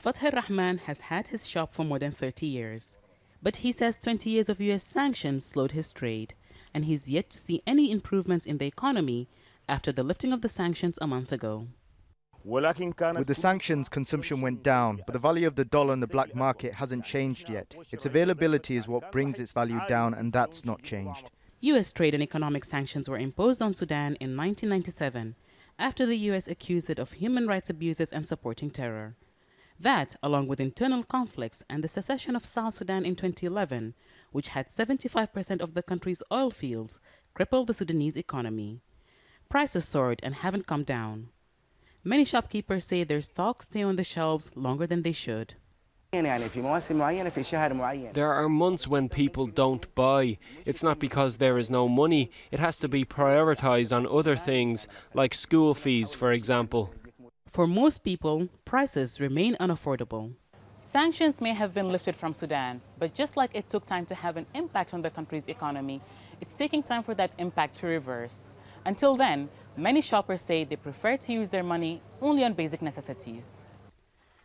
FATAH-ELRAHAMAN has had his shop for more than 30 years. But he says 20 years of U.S. sanctions slowed his trade, and he's yet to see any improvements in the economy after the lifting of the sanctions a month ago. With the sanctions, consumption went down, but the value of the dollar in the black market hasn't changed yet. Its availability is what brings its value down, and that's not changed. U.S. trade and economic sanctions were imposed on Sudan in 1997 after the U.S. accused it of human rights abuses and supporting terror. That, along with internal conflicts and the secession of South Sudan in 2011, which had 75% of the country's oil fields, crippled the Sudanese economy. Prices soared and haven't come down. Many shopkeepers say their stocks stay on the shelves longer than they should. There are months when people don't buy. It's not because there is no money. It has to be prioritized on other things, like school fees, for example. For most people, prices remain unaffordable. Sanctions may have been lifted from Sudan, but just like it took time to have an impact on the country's economy, it's taking time for that impact to reverse. Until then, many shoppers say they prefer to use their money only on basic necessities.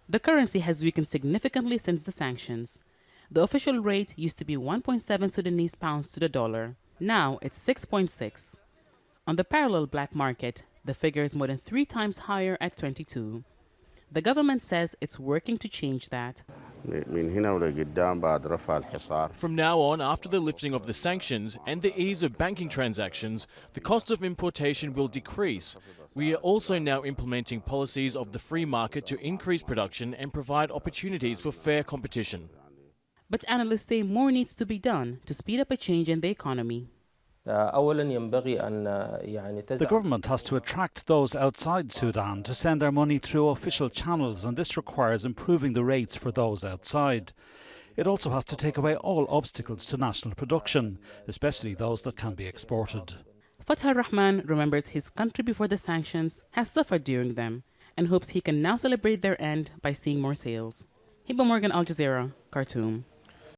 The currency has weakened significantly since the sanctions. The official rate used to be 1.7 Sudanese pounds to the dollar. Now it's 6.6. On the parallel black market, the figure is more than 3 times higher at 22. The government says it's working to change that. From now on, after the lifting of the sanctions and the ease of banking transactions, the cost of importation will decrease. We are also now implementing policies of the free market to increase production and provide opportunities for fair competition. But analysts say more needs to be done to speed up a change in the economy. The government has to attract those outside Sudan to send their money through official channels, and this requires improving the rates for those outside. It also has to take away all obstacles to national production, especially those that can be exported. FATAH-ELRAHAMAN remembers his country before the sanctions has suffered during them and hopes he can now celebrate their end by seeing more sales. Hiba, Al Jazeera, Khartoum.